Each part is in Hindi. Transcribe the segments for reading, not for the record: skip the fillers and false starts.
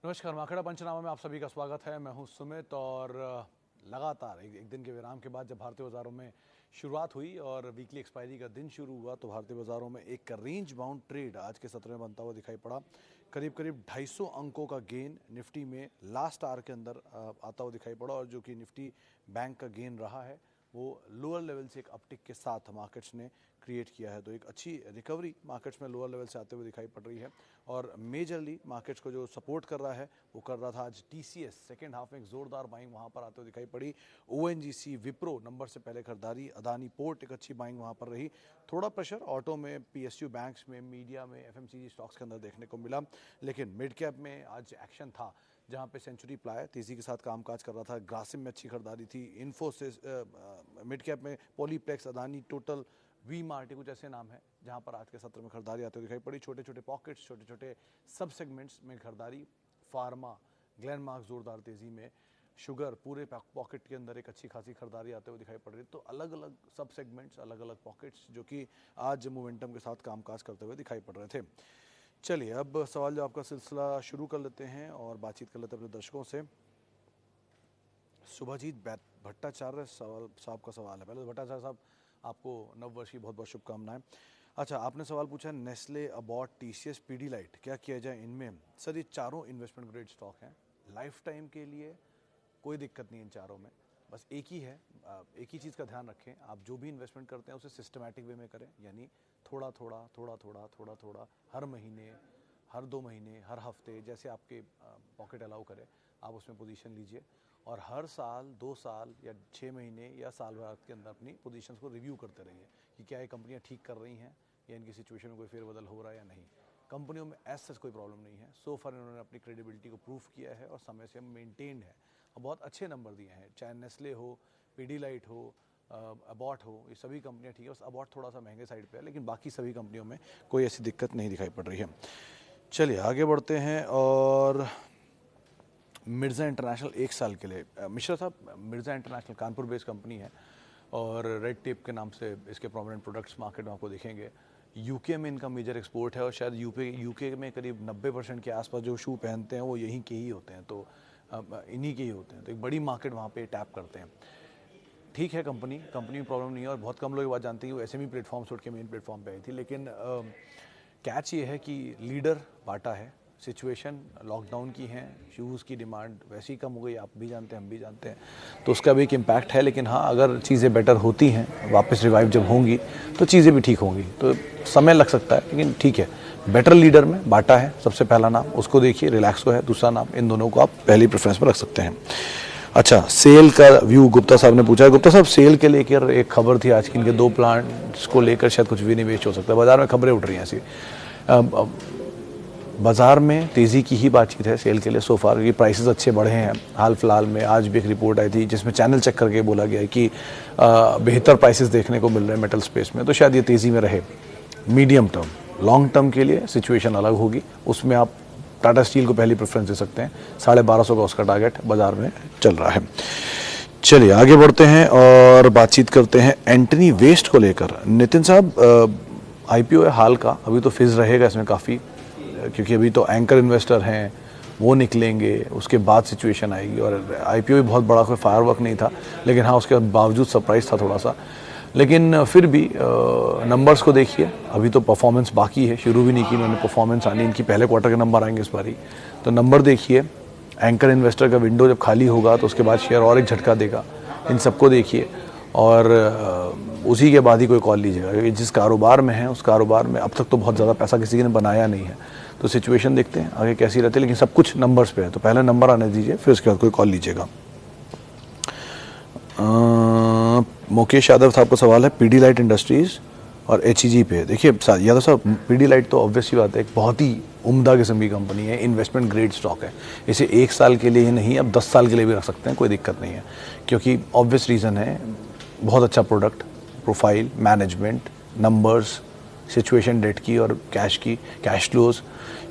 नमस्कार, माखड़ा पंचनामा में आप सभी का स्वागत है। मैं हूं सुमित और लगातार एक दिन के विराम के बाद जब भारतीय बाजारों में शुरुआत हुई और वीकली एक्सपायरी का दिन शुरू हुआ तो भारतीय बाजारों में एक रेंज बाउंड ट्रेड आज के सत्र में बनता हुआ दिखाई पड़ा। करीब करीब 250 अंकों का गेन निफ्टी में लास्ट आवर के अंदर आता हुआ दिखाई पड़ा और जो कि निफ्टी बैंक का गेन रहा है वो लोअर लेवल से एक अपटिक के साथ मार्केट्स ने क्रिएट किया है। तो एक अच्छी रिकवरी मार्केट्स में लोअर लेवल से आते हुए दिखाई पड़ रही है और मेजरली मार्केट्स को जो सपोर्ट कर रहा है वो कर रहा था आज टीसीएस। सेकेंड हाफ में एक जोरदार बाइंग वहां पर आते हुए दिखाई पड़ी। ओएनजीसी, विप्रो नंबर से पहले खरीदारी, अदानी पोर्ट एक अच्छी बाइंग वहां पर रही। थोड़ा प्रेशर ऑटो में, पीएसयू बैंक्स में, मीडिया में, एफएमसीजी स्टॉक्स के अंदर देखने को मिला, लेकिन मिड कैप में आज एक्शन था जहां पे सेंचुरी प्लाई तेजी के साथ कामकाज कर रहा था। ग्रासिम में अच्छी खरीदारी थी। इन्फोसिस मिड कैप में पॉलीप्लेक्स, अदानी, टोटल, वी मार्ट, कुछ ऐसे नाम है जहां पर आज के सत्र में खरीदारी आते हुए दिखाई पड़ी। छोटे छोटे पॉकेट्स, छोटे छोटे सब सेगमेंट्स में खरीदारी। फार्मा, ग्लेनमार्क जोरदार तेजी में, शुगर पूरे पॉकेट के अंदर एक अच्छी खासी खरीदारी आते हुए दिखाई पड़ रही। तो अलग अलग सब सेगमेंट्स, अलग अलग पॉकेट्स जो कि आज मोमेंटम के साथ कामकाज करते हुए दिखाई पड़ रहे थे। चलिए अब सवाल जवाब का सिलसिला शुरू कर लेते हैं और बातचीत कर लेते हैं अपने दर्शकों से। शुभजीत भट्टाचार्य साहब का सवाल है। पहले तो भट्टाचार्य साहब आपको नववर्ष की बहुत बहुत शुभकामनाएं। अच्छा, आपने सवाल पूछा नेस्ले, अबॉट, टीसीएस, पीडीलाइट क्या किया जाए इनमें। सर ये चारों इन्वेस्टमेंट ग्रेड स्टॉक हैं, लाइफ टाइम के लिए कोई दिक्कत नहीं इन चारों में। बस एक ही चीज़ का ध्यान रखें, आप जो भी इन्वेस्टमेंट करते हैं उसे सिस्टमैटिक वे में करें, यानी थोड़ा थोड़ा हर महीने, हर 2 महीने, हर हफ्ते, जैसे आपके पॉकेट अलाउ करे आप उसमें पोजीशन लीजिए और हर साल, 2 साल या 6 महीने या साल भर के अंदर अपनी पोजीशंस को रिव्यू करते रहिए कि क्या ये कंपनियां ठीक कर रही हैं या इनकी सिचुएशन में कोई फेरबदल हो रहा है या नहीं। कंपनियों में ऐसा कोई प्रॉब्लम नहीं है। सो फार इन्होंने अपनी क्रेडिबिलिटी को प्रूफ किया है और समय से मेंटेन्ड है और बहुत अच्छे नंबर दिए हैं। चाहे नेस्ले हो, पीडीलाइट हो, अबॉट हो, ये सभी कंपनियां ठीक है। बस अबॉट थोड़ा सा महंगे साइड पे है, लेकिन बाकी सभी कंपनियों में कोई ऐसी दिक्कत नहीं दिखाई पड़ रही है। चलिए आगे बढ़ते हैं और मिर्ज़ा इंटरनेशनल 1 साल के लिए, मिश्रा साहब, Mirza international Kanpur based company है और रेड टेप के नाम से इसके प्रोमिनेंट प्रोडक्ट्स मार्केट में आपको दिखेंगे। यूके में इनका मेजर एक्सपोर्ट है और शायद यूके में करीब 90% के आसपास जो शू पहनते हैं वो यहीं के ही होते हैं, तो इन्हीं के ही होते हैं। तो एक बड़ी मार्केट वहाँ पे टैप करते हैं। ठीक है, कंपनी में प्रॉब्लम नहीं है और बहुत कम लोग ये बात जानते हैं कि वो एसएमई प्लेटफॉर्म छोड़ के मेन प्लेटफॉर्म पे आई थी, लेकिन कैच ये है कि लीडर बाटा है। सिचुएशन लॉकडाउन की है, शूज़ की डिमांड वैसी कम हो गई, आप भी जानते हैं, हम भी जानते हैं, तो उसका भी एक इम्पैक्ट है। लेकिन हाँ, अगर चीज़ें बेटर होती हैं, वापस रिवाइव जब होंगी तो चीज़ें भी ठीक होंगी। तो समय लग सकता है, लेकिन ठीक है। बेटर लीडर में बाटा है सबसे पहला नाम, उसको देखिए। रिलैक्सो है दूसरा नाम, इन दोनों को आप पहली प्रेफरेंस में रख सकते हैं। अच्छा, सेल का व्यू गुप्ता साहब ने पूछा है। गुप्ता साहब, सेल के लेकर एक खबर थी आज की, इनके 2 प्लांट्स को लेकर शायद कुछ विनिवेश हो सकता है। बाजार में खबरें उठ रही हैं ऐसी। बाजार में तेज़ी की ही बातचीत है सेल के लिए सो फार, ये प्राइसेस अच्छे बढ़े हैं। हाल फिलहाल में आज भी एक रिपोर्ट आई थी जिसमें चैनल चेक करके बोला गया है कि बेहतर प्राइसेस देखने को मिल रहे हैं मेटल स्पेस में, तो शायद ये तेज़ी में रहे। मीडियम टर्म, लॉन्ग टर्म के लिए सिचुएशन अलग होगी, उसमें आप टाटा स्टील को पहली प्रेफरेंस दे सकते हैं। 1250 का उसका टारगेट बाजार में चल रहा है। चलिए आगे बढ़ते हैं और बातचीत करते हैं एंटनी वेस्ट को लेकर। नितिन साहब, आईपीओ है हाल का, अभी तो फिज रहेगा इसमें काफ़ी, क्योंकि अभी तो एंकर इन्वेस्टर हैं वो निकलेंगे, उसके बाद सिचुएशन आएगी। और आईपीओ भी बहुत बड़ा कोई फायरवर्क नहीं था, लेकिन हाँ उसके बावजूद सरप्राइज था थोड़ा सा। लेकिन फिर भी नंबर्स को देखिए, अभी तो परफॉर्मेंस बाकी है, शुरू भी नहीं की इन्होंने परफॉर्मेंस आनी, इनकी पहले क्वार्टर के नंबर आएंगे इस बारी। तो नंबर देखिए, एंकर इन्वेस्टर का विंडो जब खाली होगा तो उसके बाद शेयर और एक झटका देगा। इन सबको देखिए और उसी के बाद ही कोई कॉल लीजिएगा, क्योंकि जिस कारोबार में है उस कारोबार में अब तक तो बहुत ज़्यादा पैसा किसी ने बनाया नहीं है। तो सिचुएशन देखते हैं आगे कैसी रहती है, लेकिन सब कुछ नंबर्स पे है, तो पहले नंबर आने दीजिए, फिर उसके बाद कोई कॉल लीजिएगा। मुकेश यादव साहब का सवाल है पीडीलाइट इंडस्ट्रीज़ और एचईजी पे। देखिए यादव साहब, पीडीलाइट तो ऑब्वियसली बात है, एक बहुत ही उम्दा किस्म की कंपनी है, इन्वेस्टमेंट ग्रेड स्टॉक है। इसे 1 साल के लिए ही नहीं, अब 10 साल के लिए भी रख सकते हैं, कोई दिक्कत नहीं है, क्योंकि ऑब्वियस रीज़न है, बहुत अच्छा product, profile, management, numbers, situation debt की और कैश फ्लोज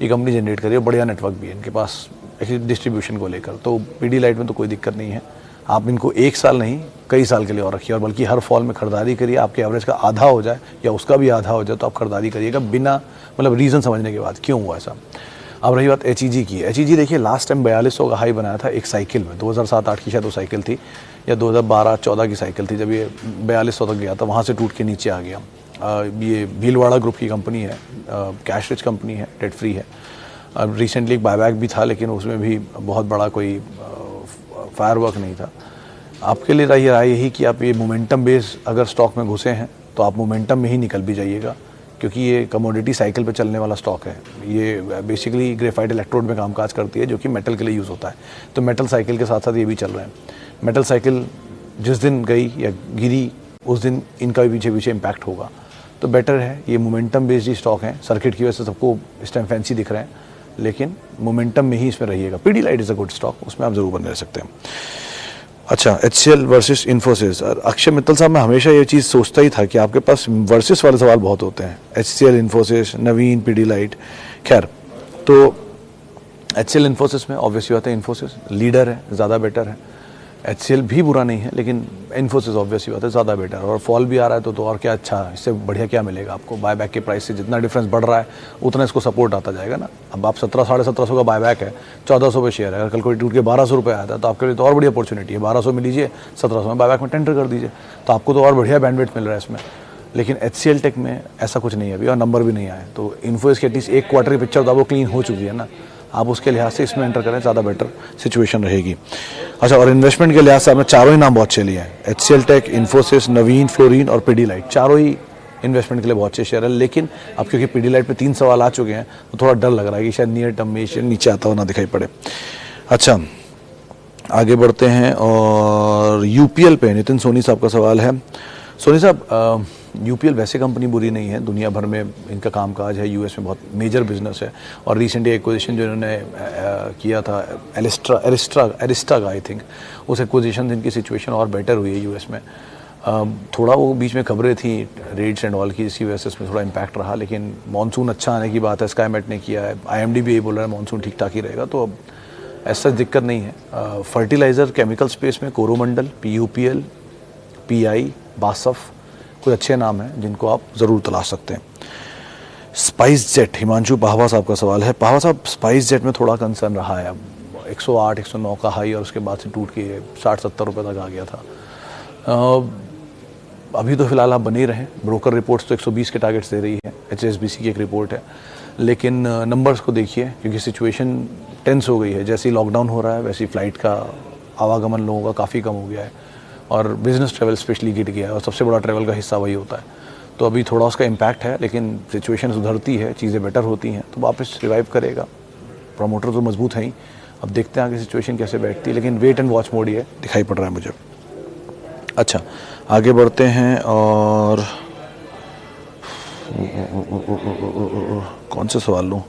ये कंपनी जनरेट करी है। बढ़िया नेटवर्क भी है इनके पास डिस्ट्रीब्यूशन को लेकर, तो पीडीलाइट में तो कोई दिक्कत नहीं है। आप इनको 1 साल नहीं, कई साल के लिए और रखिए, और बल्कि हर फॉल में खरीदारी करिए। आपके एवरेज का आधा हो जाए या उसका भी आधा हो जाए तो आप खरीदारी करिएगा, बिना मतलब रीज़न समझने के बाद क्यों हुआ ऐसा। अब रही बात HEG की, HEG देखिए लास्ट टाइम 4200 का हाई बनाया था एक साइकिल में, 2007-8 की शायद वो साइकिल थी या 2012-14 की साइकिल थी, जब ये 4200 तक गया था, वहाँ से टूट के नीचे आ गया। ये भीलवाड़ा ग्रुप की कंपनी है, कैश रिच कंपनी है, डेट फ्री है। अब रिसेंटली एक बायबैक भी था, लेकिन उसमें भी बहुत बड़ा कोई फायरवर्क नहीं था। आपके लिए राय यही कि आप ये मोमेंटम बेस अगर स्टॉक में घुसे हैं तो आप मोमेंटम में ही निकल भी जाइएगा, क्योंकि ये कमोडिटी साइकिल पे चलने वाला स्टॉक है। ये बेसिकली ग्रेफाइट इलेक्ट्रोड में कामकाज करती है, जो कि मेटल के लिए यूज़ होता है। तो मेटल साइकिल के साथ साथ ये भी चल रहे हैं। मेटल साइकिल जिस दिन गई या गिरी उस दिन इनका भी पीछे पीछे इम्पैक्ट होगा। तो बेटर है, ये मोमेंटम बेस्ड ही स्टॉक है। सर्किट की वजह से सबको इस टाइम फैंसी दिख रहे हैं, लेकिन मोमेंटम में ही इसमें रहिएगा। Pidilite is a good stock, उसमें आप जरूर बने रह सकते हैं। अच्छा, HCL वर्सेस इन्फोसिस। अक्षय मित्तल साहब, मैं हमेशा ये चीज़ सोचता ही था कि आपके पास वर्सेस वाले सवाल बहुत होते हैं। HCL, इन्फोसिस, नवीन, पीडीलाइट। खैर, तो HCL इन्फोसिस में ऑब्वियसली बात है, इन्फोसिस लीडर है, ज़्यादा बेटर है। HCL भी बुरा नहीं है, लेकिन इन्फोसिस ऑब्वियसली बात है ज़्यादा बेटर है। और फॉल भी आ रहा है तो और क्या अच्छा, इससे बढ़िया क्या मिलेगा आपको। बायबैक के प्राइस से जितना डिफरेंस बढ़ रहा है उतना इसको सपोर्ट आता जाएगा ना। अब आप 1700-1750 का बायबैक है, 1400 पे शेयर है, अगर कल कोई टूट के 1200 रुपये आता है तो आपके लिए तो और बड़ी अपॉर्चुनिटी है। 1200 में लीजिए, 1700 में बायबैक में टेंडर कर दीजिए, तो आपको तो और बढ़िया बैंडविड्थ मिल रहा है इसमें। लेकिन HCL टेक में ऐसा कुछ नहीं है अभी, और नंबर भी नहीं आए। तो इन्फोसिस की एटलीस्ट एक क्वार्टर की पिक्चर तो वो क्लीन हो चुकी है ना, आप उसके लिहाज से इसमें एंटर करें, ज़्यादा बेटर सिचुएशन रहेगी। अच्छा, और इन्वेस्टमेंट के लिहाज से आपने चारों ही नाम बहुत अच्छे लिए हैं, HCL टेक, इन्फोसिस, नवीन, फ्लोरिन और पीडीलाइट। चारों ही इन्वेस्टमेंट के लिए बहुत अच्छे शेयर है। लेकिन अब क्योंकि पीडीलाइट पे 3 सवाल आ चुके हैं तो थोड़ा डर लग रहा है कि शायद नियर टर्म में शेयर नीचे आता हुआ ना दिखाई पड़े। अच्छा, आगे बढ़ते हैं और यूपीएल पे नितिन सोनी साहब का सवाल है। सोनी साहब, यूपीएल वैसे कंपनी बुरी नहीं है, दुनिया भर में इनका कामकाज है, यूएस में बहुत मेजर बिजनेस है। और रिसेंटली एक्विजिशन जो इन्होंने किया था एरिस्टा का, आई थिंक उस एक्विजिशन से इनकी सिचुएशन और बेटर हुई है यूएस में। थोड़ा वो बीच में खबरें थी रेड्स एंड ऑल की, जिसकी वजह से इसमें थोड़ा इम्पैक्ट रहा, लेकिन मानसून अच्छा आने की बात है, स्काईमेट ने किया है, IMD भी यही बोल रहा है मानसून ठीक ठाक ही रहेगा, तो अब ऐसा दिक्कत नहीं है। फर्टिलाइज़र केमिकल स्पेस में कोरोमंडल, PUPL, PI, बासफ कुछ अच्छे नाम हैं जिनको आप ज़रूर तलाश सकते हैं। स्पाइस जेट, हिमांशु पाहवा साहब का सवाल है। पाहवा साहब, स्पाइस जेट में थोड़ा कंसर्न रहा है। अब 108-109 का हाई और उसके बाद से टूट के 60-70 रुपये तक आ गया था। अभी तो फिलहाल आप बने ही रहें। ब्रोकर रिपोर्ट्स तो 120 के टारगेट्स दे रही है, HSBC की एक रिपोर्ट है, लेकिन नंबर्स को देखिए, क्योंकि सिचुएशन टेंस हो गई है। जैसे ही लॉकडाउन हो रहा है वैसे ही फ्लाइट का आवागमन लोगों का काफ़ी कम हो गया है, और बिज़नेस ट्रैवल स्पेशली गिर गया है, और सबसे बड़ा ट्रैवल का हिस्सा वही होता है। तो अभी थोड़ा उसका इम्पैक्ट है, लेकिन सिचुएशन सुधरती है, चीज़ें बेटर होती हैं तो वापस रिवाइव करेगा। प्रमोटर तो मजबूत है ही, अब देखते हैं आगे सिचुएशन कैसे बैठती है, लेकिन वेट एंड वॉच मोड ही है, दिखाई पड़ रहा है मुझे। अच्छा, आगे बढ़ते हैं और कौन सा सवाल लूँ।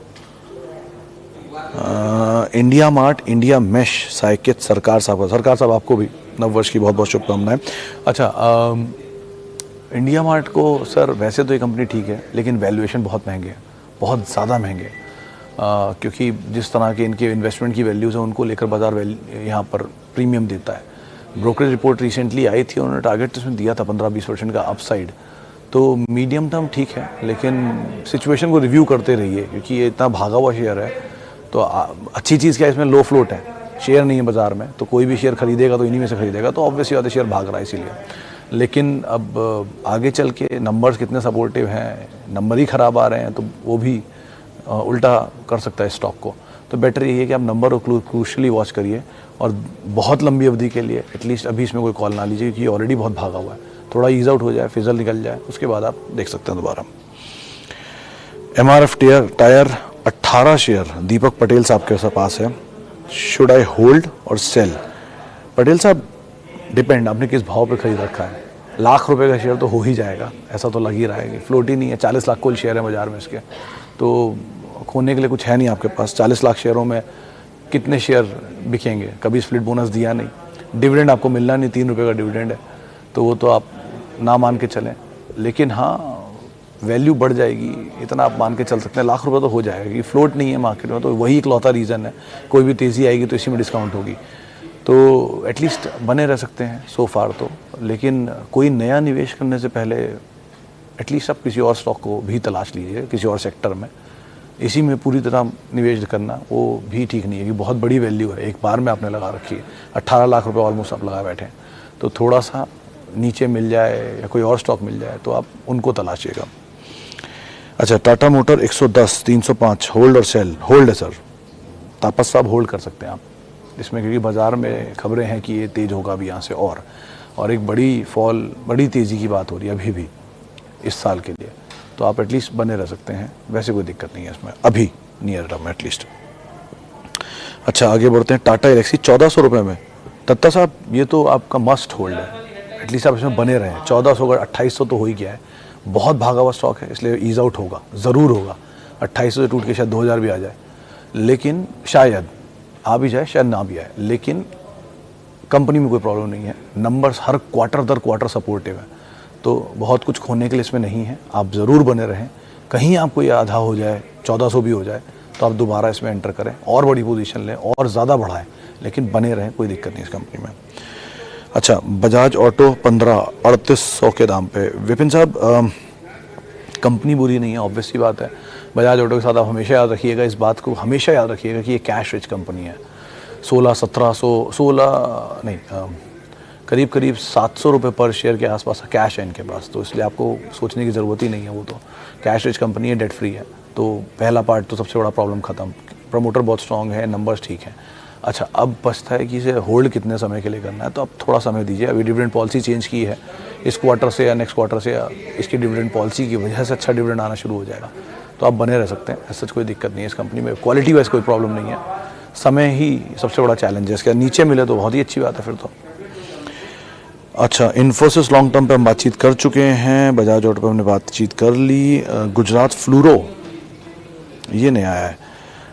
इंडिया मार्ट, इंडिया मैश, साइकित सरकार साहब का। सरकार साहब, आपको भी नव वर्ष की बहुत बहुत शुभकामनाएं। अच्छा, इंडिया मार्ट को सर, वैसे तो ये कंपनी ठीक है, लेकिन वैल्यूएशन बहुत महंगे हैं, बहुत ज़्यादा महंगे, क्योंकि जिस तरह के इनके इन्वेस्टमेंट की वैल्यूज़ हैं उनको लेकर बाजार यहाँ पर प्रीमियम देता है। ब्रोकरेज रिपोर्ट रिसेंटली आई थी, उन्होंने टारगेट इसमें दिया था 15-20% का अपसाइड। तो मीडियम टर्म ठीक है, लेकिन सिचुएशन को रिव्यू करते रहिए, क्योंकि ये इतना भागा हुआ शेयर है। तो अच्छी चीज़ क्या है, इसमें लो फ्लोट है, शेयर नहीं है बाजार में, तो कोई भी शेयर खरीदेगा तो इन्हीं में से खरीदेगा, तो ऑब्वियसली बात है शेयर भाग रहा है इसीलिए। लेकिन अब आगे चल के नंबर्स कितने सपोर्टिव हैं, नंबर ही ख़राब आ रहे हैं तो वो भी उल्टा कर सकता है स्टॉक को। तो बेटर यही है कि आप नंबर को क्रूशली वॉच करिए, और बहुत लंबी अवधि के लिए एटलीस्ट अभी इसमें कोई कॉल ना लीजिए, क्योंकि ऑलरेडी बहुत भागा हुआ है। थोड़ा ईज आउट हो जाए, फिजल निकल जाए, उसके बाद आप देख सकते हैं दोबारा। MRF tyre 18 share Deepak Patel साहब के पास है। शुड आई होल्ड और सेल? पटेल साहब, डिपेंड आपने किस भाव पे खरीद रखा है। लाख रुपए का शेयर तो हो ही जाएगा, ऐसा तो लग ही रहा है कि फ्लोट ही नहीं है। 40 लाख कुल शेयर है बाजार में इसके, तो खोने के लिए कुछ है नहीं आपके पास। 40 लाख शेयरों में कितने शेयर बिकेंगे? कभी स्प्लिट बोनस दिया नहीं, डिविडेंड आपको मिलना नहीं, 3 रुपये का डिविडेंड है, तो वो तो आप ना मान के चलें। लेकिन हाँ, वैल्यू बढ़ जाएगी, इतना आप मान के चल सकते हैं, लाख रुपए तो हो जाएगा, क्योंकि फ्लोट नहीं है मार्केट में, तो वही इकलौता रीज़न है। कोई भी तेज़ी आएगी तो इसी में डिस्काउंट होगी, तो एटलीस्ट बने रह सकते हैं सो फार तो। लेकिन कोई नया निवेश करने से पहले एटलीस्ट आप किसी और स्टॉक को भी तलाश लीजिए, किसी और सेक्टर में, इसी में पूरी तरह निवेश करना वो भी ठीक नहीं है कि बहुत बड़ी वैल्यू है, एक बार में आपने लगा रखी है, 18 लाख रुपए ऑलमोस्ट आप लगा बैठे हैं, तो थोड़ा सा नीचे मिल जाए या कोई और स्टॉक मिल जाए तो आप उनको तलाशिएगा। अच्छा, टाटा मोटर 110 305 होल्ड और सेल? होल्ड है सर, तापस साहब होल्ड कर सकते हैं आप इसमें, क्योंकि बाज़ार में खबरें हैं कि ये तेज़ होगा भी यहाँ से और एक बड़ी फॉल, बड़ी तेज़ी की बात हो रही है अभी भी इस साल के लिए, तो आप एटलीस्ट बने रह सकते हैं, वैसे कोई दिक्कत नहीं है इसमें अभी नियर टर्म में एटलीस्ट। अच्छा, आगे बढ़ते हैं। टाटा एलेक्सी 1400 रुपये में, दत्ता साहब ये तो आपका मस्ट होल्ड है, एटलीस्ट आप इसमें बने रहें। 1400 का 2800 तो हो ही गया है, बहुत भागा हुआ स्टॉक है, इसलिए ईज आउट होगा, ज़रूर होगा। 2800 से टूट के शायद 2000 भी आ जाए, लेकिन शायद आ भी जाए, शायद ना भी आए, लेकिन कंपनी में कोई प्रॉब्लम नहीं है, नंबर्स हर क्वार्टर दर क्वार्टर सपोर्टिव है, तो बहुत कुछ खोने के लिए इसमें नहीं है, आप ज़रूर बने रहें। कहीं आपको ये आधा हो जाए, 1400 भी हो जाए, तो आप दोबारा इसमें एंटर करें और बड़ी पोजीशन लें और ज़्यादा बढ़ाएं, लेकिन बने रहें, कोई दिक्कत नहीं इस कंपनी में। अच्छा, बजाज ऑटो 15-3800 के दाम पे। विपिन साहब, कंपनी बुरी नहीं है, ऑब्वियस सी बात है। बजाज ऑटो के साथ आप हमेशा याद रखिएगा, इस बात को हमेशा याद रखिएगा कि ये कैश रिच कंपनी है। 16-1700 नहीं, करीब 700 रुपये पर शेयर के आसपास कैश है इनके पास, तो इसलिए आपको सोचने की ज़रूरत ही नहीं है, वो तो कैश रिच कंपनी है, डेट फ्री है, तो पहला पार्ट तो सबसे बड़ा प्रॉब्लम ख़त्म। प्रमोटर बहुत स्ट्रॉन्ग है, नंबर्स ठीक हैं। अच्छा, अब बचता है कि इसे होल्ड कितने समय के लिए करना है, तो अब थोड़ा समय दीजिए। अभी डिविडेंड पॉलिसी चेंज की है, इस क्वार्टर से या नेक्स्ट क्वार्टर से या इसकी डिविडेंड पॉलिसी की वजह से अच्छा डिविडेंड आना शुरू हो जाएगा, तो आप बने रह सकते हैं, ऐसा कोई दिक्कत नहीं है इस कंपनी में। क्वालिटी वाइज कोई प्रॉब्लम नहीं है, समय ही सबसे बड़ा चैलेंज है, इसके नीचे मिले तो बहुत ही अच्छी बात है फिर तो। अच्छा, इन्फोसिस लॉन्ग टर्म पे हम बातचीत कर चुके हैं, बजाज ऑटो पे हमने बातचीत कर ली। गुजरात फ्लूरो ये नया आया है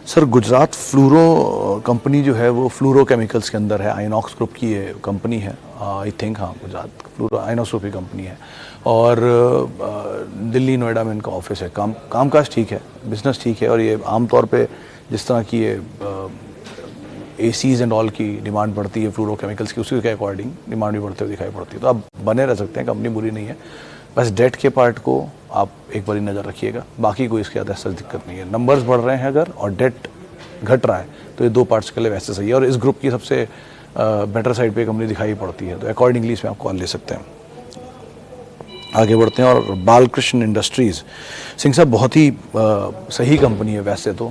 सर। गुजरात फ्लूरो कंपनी जो है वो फ्लूरो केमिकल्स के अंदर है, आइनॉक्स ग्रुप की ये कंपनी है, आई थिंक। हाँ, गुजरात फ्लूरो आइनॉक्स ग्रुप की कंपनी है, और दिल्ली नोएडा में इनका ऑफिस है। कामकाज ठीक है, बिजनेस ठीक है, और ये आमतौर पे जिस तरह की ये एसीज एंड ऑल की डिमांड बढ़ती है फ्लूरो केमिकल्स की, उसी के अकॉर्डिंग डिमांड भी बढ़ते हुए दिखाई पड़ती है, तो आप बने रह सकते हैं, कंपनी बुरी नहीं है। बस डेट के पार्ट को आप एक बार नज़र रखिएगा, बाकी कोई इसके ज़्यादा ऐसा दिक्कत नहीं है। नंबर्स बढ़ रहे हैं अगर और डेट घट रहा है तो ये दो पार्ट्स के लिए वैसे सही है, और इस ग्रुप की सबसे बेटर साइड पे कंपनी दिखाई पड़ती है, तो अकॉर्डिंगली इसमें आप कॉल ले सकते हैं। आगे बढ़ते हैं, और बालकृष्ण इंडस्ट्रीज़, सिंह साहब बहुत ही सही कंपनी है वैसे तो।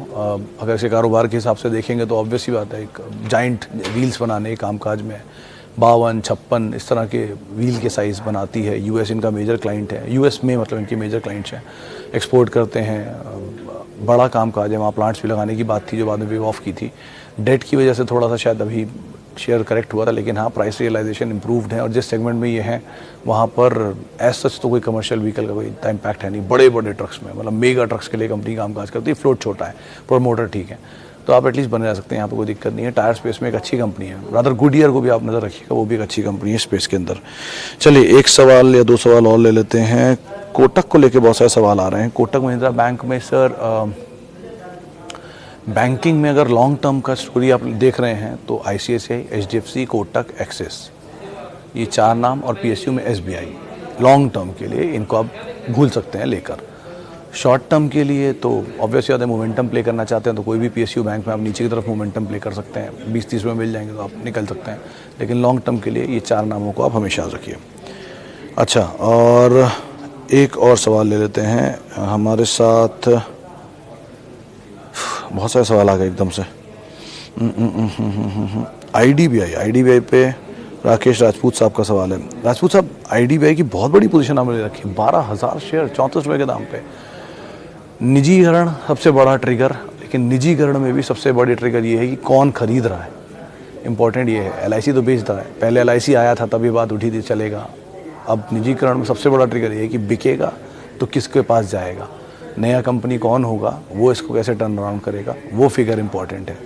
अगर इसे कारोबार के हिसाब से देखेंगे तो ऑब्वियस ही बात है, एक जाइंट व्हील्स बनाने के कामकाज में 52-56 इस तरह के व्हील के साइज़ बनाती है। यूएस इनका मेजर क्लाइंट है, यूएस में मतलब इनके मेजर क्लाइंट्स हैं, एक्सपोर्ट करते हैं, बड़ा कामकाज है। वहाँ प्लांट्स भी लगाने की बात थी जो बाद में वेव ऑफ की थी, डेट की वजह से थोड़ा सा शायद अभी शेयर करेक्ट हुआ था, लेकिन हाँ, प्राइस रियलाइजेशन इंप्रूव्ड है, और जिस सेगमेंट में ये है वहाँ पर एज सच तो कोई कमर्शियल व्हीकल का कोई इतना इम्पैक्ट है नहीं। बड़े बड़े ट्रक्स में, मतलब मेगा ट्रक्स के लिए कंपनी कामकाज करती है, फ्लोट छोटा है, प्रमोटर ठीक है, तो आप एटलीस्ट बने रह सकते हैं, यहाँ पर कोई दिक्कत नहीं है। टायर स्पेस में एक अच्छी कंपनी है, रादर गुडियर को भी आप नज़र रखिएगा, वो भी एक अच्छी कंपनी है स्पेस के अंदर। चलिए, एक सवाल या दो सवाल और ले लेते हैं। कोटक को लेके बहुत सारे सवाल आ रहे हैं। कोटक महिंद्रा बैंक में सर, बैंकिंग में अगर लॉन्ग टर्म का स्टोरी आप देख रहे हैं तो ICICI, HDFC, कोटक, एक्सिस, ये चार नाम, और PSU में SBI। लॉन्ग टर्म के लिए इनको आप भूल सकते हैं लेकर। शॉर्ट टर्म के लिए तो ऑब्वियसली ज़्यादा मोमेंटम प्ले करना चाहते हैं तो कोई भी PSU बैंक में आप नीचे की तरफ मोमेंटम प्ले कर सकते हैं, 20-30 रुपये मिल जाएंगे तो आप निकल सकते हैं, लेकिन लॉन्ग टर्म के लिए ये चार नामों को आप हमेशा रखिए। अच्छा, और एक और सवाल ले लेते हैं। हमारे साथ बहुत सारे सवाल आ गए एकदम से। IDBI पे राकेश राजपूत साहब का सवाल है। राजपूत साहब, IDBI की बहुत बड़ी पोजीशन आपने रखी, 12,000 शेयर 34 रुपये के दाम पे। निजीकरण सबसे बड़ा ट्रिगर, लेकिन निजीकरण में भी सबसे बड़ी ट्रिगर ये है कि कौन खरीद रहा है, इंपॉर्टेंट ये है। LIC तो बेच रहा है, पहले LIC आया था तभी बात उठी थी चलेगा, अब निजीकरण में सबसे बड़ा ट्रिगर ये है कि बिकेगा तो किसके पास जाएगा, नया कंपनी कौन होगा, वो इसको कैसे टर्न अराउंड करेगा, वो फिगर इंपॉर्टेंट है।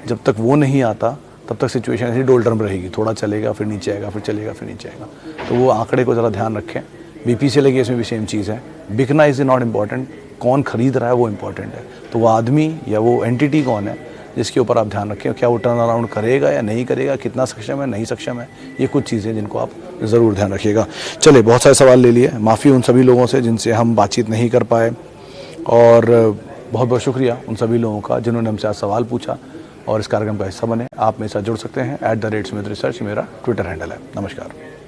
जब तक वो नहीं आता तब तक सिचुएशन ऐसी डोल टर्म रहेगी, थोड़ा चलेगा फिर नीचे आएगा, फिर चलेगा फिर नीचे आएगा, तो वो आंकड़े को ज़रा ध्यान रखें। BPCL केस में भी सेम चीज़ है, बिकना इज़ नॉट इम्पॉर्टेंट, कौन खरीद रहा है वो इम्पॉर्टेंट है। तो वो आदमी या वो एंटिटी कौन है जिसके ऊपर आप ध्यान रखें, क्या वो टर्न अराउंड करेगा या नहीं करेगा, कितना सक्षम है नहीं सक्षम है, ये कुछ चीज़ें जिनको आप ज़रूर ध्यान रखिएगा। चलिए, बहुत सारे सवाल ले लिए, माफ़ी उन सभी लोगों से जिनसे हम बातचीत नहीं कर पाए, और बहुत बहुत शुक्रिया उन सभी लोगों का जिन्होंने हमसे आज सवाल पूछा और इस कार्यक्रम का हिस्सा बने। आप मेरे साथ जुड़ सकते हैं @स्मिथ रिसर्च मेरा ट्विटर हैंडल है। नमस्कार।